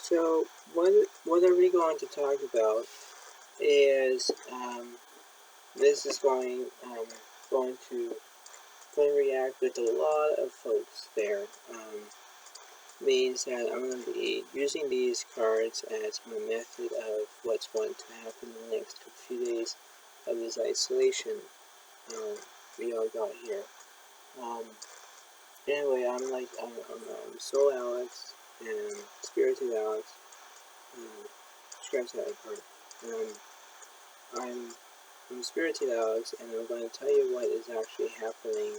So what are we going to talk about is this is going to react with a lot of folks there. Means that I'm going to be using these cards as my method of what's going to happen in the next few days of this isolation we all got here. Anyway, I'm Soul Alex and Spirited Alex. Scratch that part. I'm Spirited Alex, and I'm going to tell you what is actually happening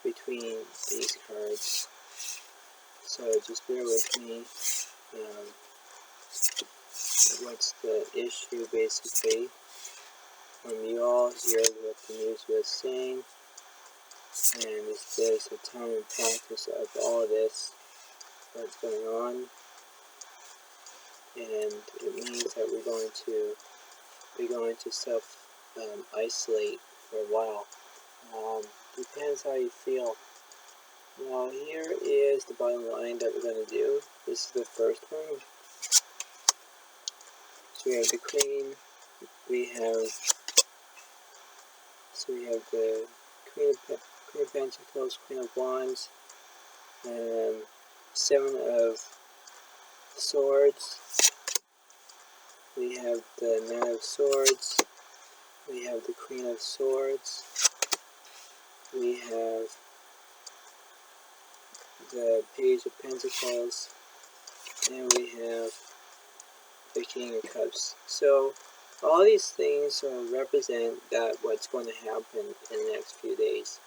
between these cards. So just bear with me. What's the issue basically? You all hear what the news was saying, and there's a time and practice of all this that's going on, and it means that we're going to self isolate for a while. Depends how you feel. Now here is the bottom line that we're going to do. This is the first one. So we have the Queen. We have the Queen of Pentacles, Queen of Wands, and Seven of Swords. We have the Knight of Swords. We have the Queen of Swords. We have the Page of Pentacles, and we have the King of Cups. So all these things represent that what's going to happen in the next few days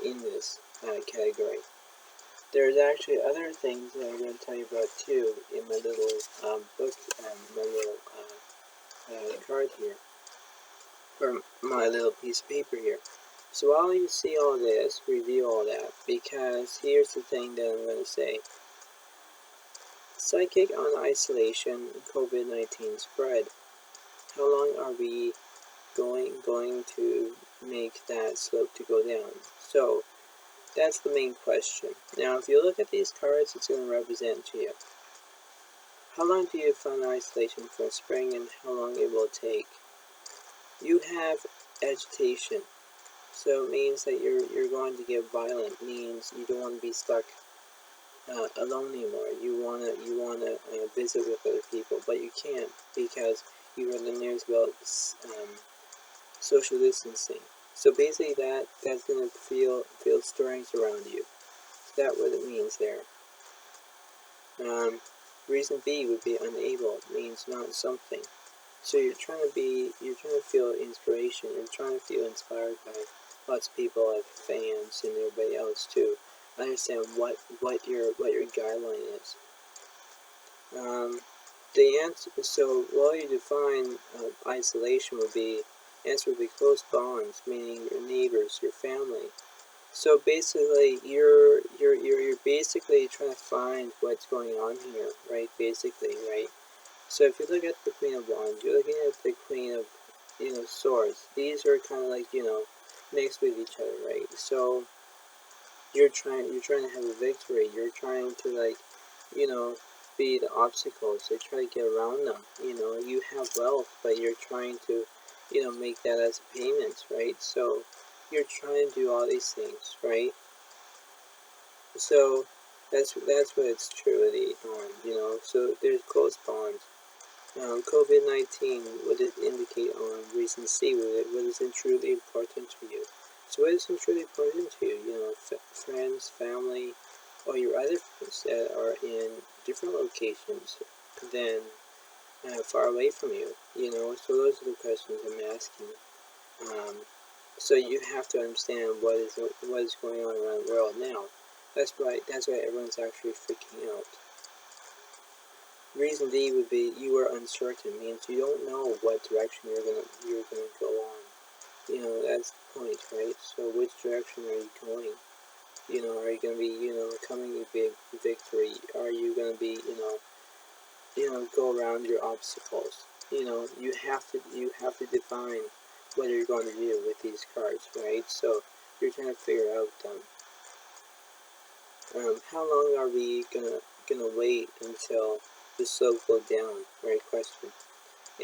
in this category. There's actually other things that I'm going to tell you about too in my little book, my little card here, or my little piece of paper here. So while you see all this, review all that, because here's the thing that I'm going to say. Psychic on isolation, COVID-19 spread. How long are we going to make that slope to go down? So that's the main question. Now, if you look at these cards, it's going to represent to you. How long do you find isolation for spring, and how long it will take? You have agitation. So it means that you're going to get violent. It means you don't want to be stuck alone anymore. You wanna visit with other people, but you can't because you heard the news about social distancing. So basically, that's gonna feel stirrings around you. So that's what it means there. Reason B would be unable. It means not something. So you're trying to feel inspiration. You're trying to feel inspired by lots of people, like fans and everybody else too. Understand what your guideline is. The answer. So while you define isolation, answer would be close bonds, meaning your neighbors, your family. So basically, you're basically trying to find what's going on here, right? Basically, right? So if you look at the Queen of Wands, you're looking at the Queen of Swords. These are kind of like mixed with each other, right? So you're trying to have a victory. You're trying to beat the obstacles. You try to get around them. You have wealth, but you're trying to make that as a payment, right? So you're trying to do all these things, right? So that's what it's truly on, so there's close bonds. COVID-19, what does it indicate on reason C? What is truly important to you? So what is truly important to you? Friends, family, or your other friends that are in different locations than far away from you. So those are the questions I'm asking. So you have to understand what is going on around the world now. That's why everyone's actually freaking out. Reason D would be you are uncertain. Means you don't know what direction you're gonna go on. That's the point, right? So which direction are you going? Are you gonna be coming a big victory? Are you gonna be go around your obstacles? You have to define what you're going to do with these cards, right? So you're trying to figure out how long are we gonna wait until the the slope go down? Right question.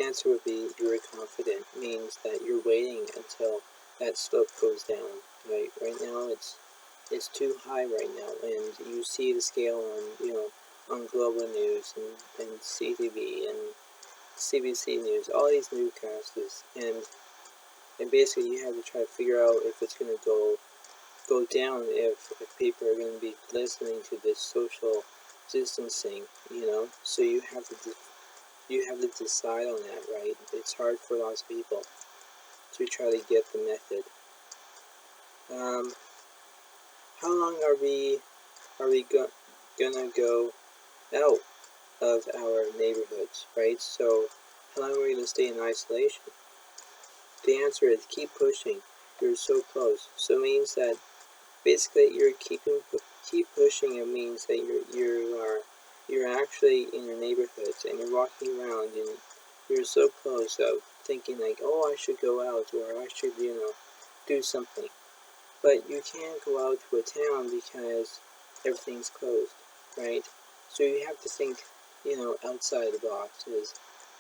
Answer would be you're confident, means that you're waiting until that slope goes down. Right now it's too high right now, and you see the scale on on global news and CTV and CBC News, all these newscasters, and basically you have to try to figure out if it's going to go down if people are going to be listening to this social distancing, So you have to decide on that, right? It's hard for lots of people to try to get the method. How long are we gonna go out of our neighborhoods, right? So how long are we gonna stay in isolation? The answer is keep pushing. You're so close. So it means that basically you're keep pushing. It means that you're actually in your neighborhoods and you're walking around and you're so close of thinking like, oh, I should go out or I should do something. But you can't go out to a town because everything's closed, right? So you have to think, outside the box is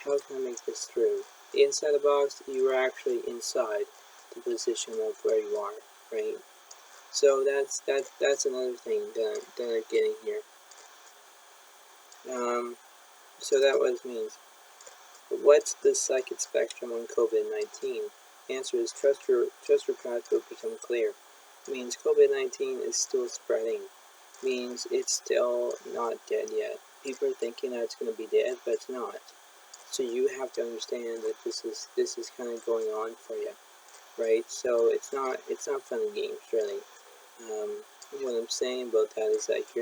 how can I make this through? Inside the box, you are actually inside the position of where you are, right? So that's another thing that I'm getting here. So that what it means. What's the psychic spectrum on COVID-19? Answer is trust your path will become clear. Means COVID-19 is still spreading. Means it's still not dead yet. People are thinking that it's going to be dead, but it's not. So you have to understand that this is kind of going on for you, right? So it's not fun and games really. What I'm saying about that is like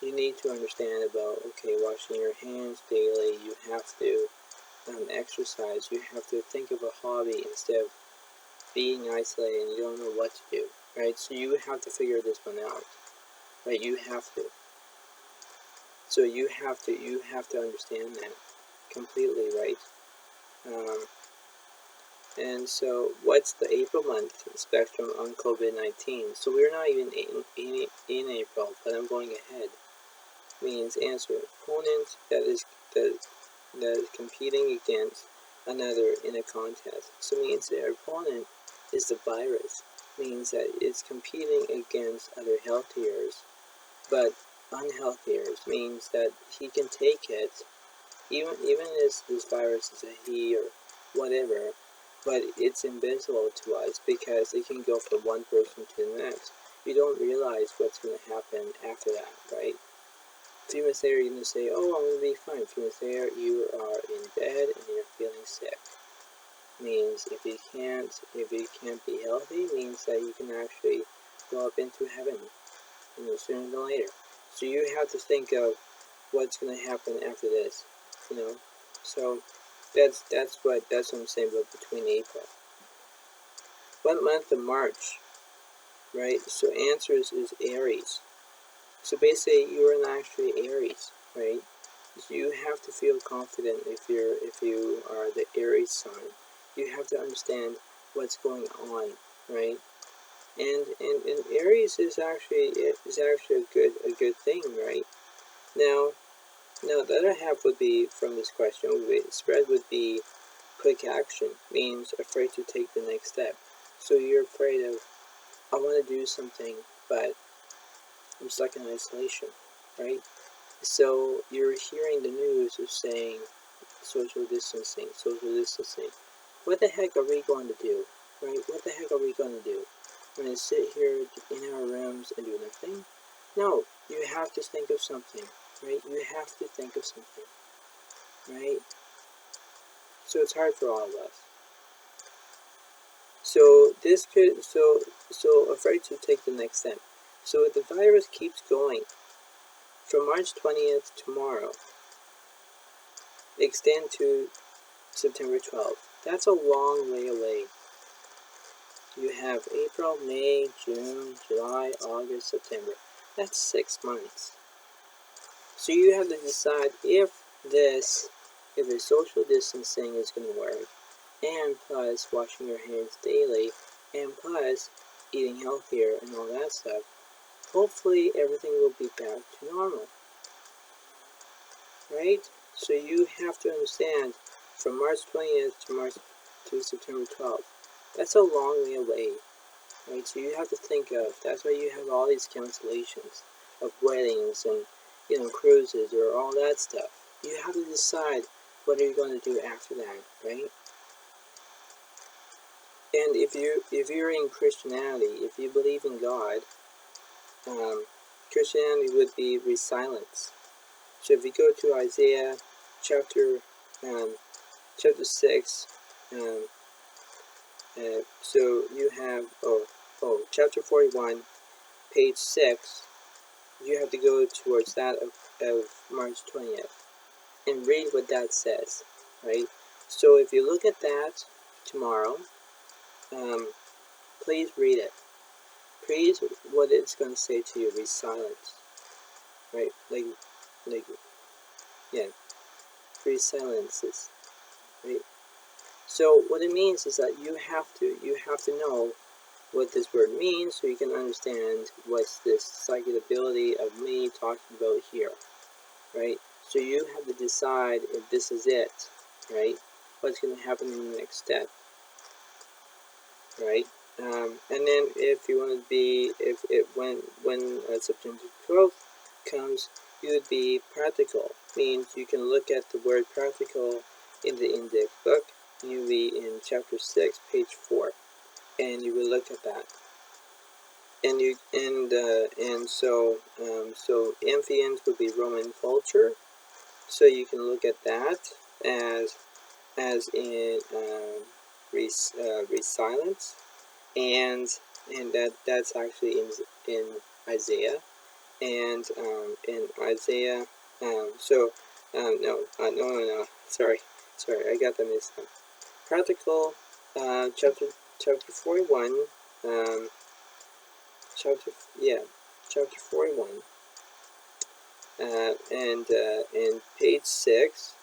you need to understand about, okay, washing your hands daily, you have to exercise, you have to think of a hobby instead of being isolated and you don't know what to do, right? So you have to figure this one out, right? You have to. So you have to understand that completely, right? And so what's the April month spectrum on COVID-19? So we're not even in April, but I'm going ahead. Means answer, opponent that is competing against another in a contest. So means their opponent is the virus. Means that it's competing against other healthiers, but unhealthiers. Means that he can take it, even as this virus is a he or whatever, but it's invisible to us because it can go from one person to the next. You don't realize what's going to happen after that, right? A few minutes later, you're going to say, oh, I'm going to be fine. A few minutes later, you are in bed and you're feeling sick. Means if you can't be healthy, means that you can actually go up into heaven, sooner than later. So you have to think of what's going to happen after this, So that's what I'm saying about between April. What month of March, right? So answers is Aries. So basically, you are actually Aries, right? So you have to feel confident if you are the Aries sign. You have to understand what's going on, right? And Aries is actually a good thing, right? Now the other half would be from this question. Spread would be quick action, means afraid to take the next step. So you're afraid of, I want to do something, but I'm stuck in isolation, right? So you're hearing the news of saying social distancing. What the heck are we going to do, right? What the heck are we going to do? We're going to sit here in our rooms and do nothing? No, you have to think of something, right? You have to think of something, right? So it's hard for all of us. So afraid to take the next step. So if the virus keeps going, from March 20th tomorrow, extend to September 12th. That's a long way away. You have April, May, June, July, August, September. That's 6 months. So you have to decide if the social distancing is going to work, and plus washing your hands daily, and plus eating healthier and all that stuff. Hopefully everything will be back to normal. right? So you have to understand from March 20th to September 12th. That's a long way away, right? So you have to think of, that's why you have all these cancellations of weddings and, cruises or all that stuff. You have to decide what are you going to do after that, right? And if you're in Christianity, if you believe in God, Christianity would be resilience. So if you go to Isaiah chapter 6, so you have chapter 41, page 6. You have to go towards that of March 20th and read what that says, right? So if you look at that tomorrow, please read it. Please, what it's going to say to you, resilience, right? Resilences, right? So what it means is that you have to know what this word means so you can understand what's this psychability of me talking about here, right? So you have to decide if this is it, right? What's going to happen in the next step, right? And then if you want to be, when September 12th comes, you would be practical. Means you can look at the word practical in the index book. You'll be in chapter 6, page 4, and you will look at that. And so Amphians would be Roman culture. So you can look at that as in resilience, and that's actually in Isaiah, and in Isaiah. No. Sorry, I got that mixed up. Practical, chapter 41, chapter 41, and page 6.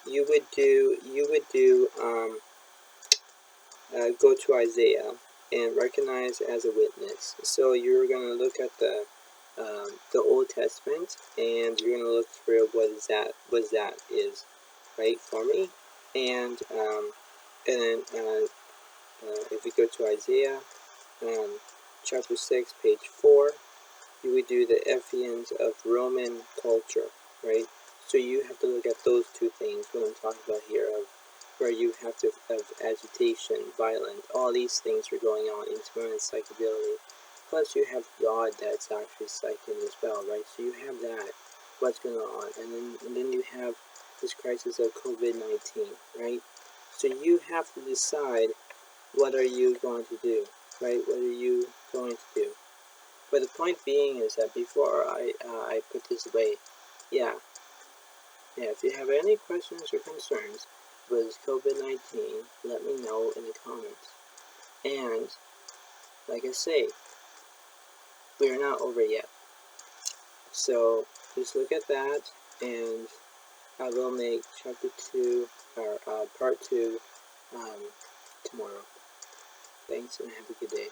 You would go to Isaiah and recognize as a witness. So you're going to look at the Old Testament, and you're going to look through what that is, right, for me. And then if you go to Isaiah chapter 6, page 4, you would do the Ephesians of Roman culture, right? So you have to look at those two things when I'm talking about here, of where you have to have agitation, violence, all these things are going on in and psychability. Plus you have God that's actually psychic as well, right? So you have that, what's going on, and then you have this crisis of COVID-19, right? So you have to decide what are you going to do, right? What are you going to do? But the point being is that before I put this away, if you have any questions or concerns with COVID-19, let me know in the comments. And like I say, we are not over yet. So just look at that, and I will make chapter 2 or part 2 tomorrow. Thanks, and have a good day.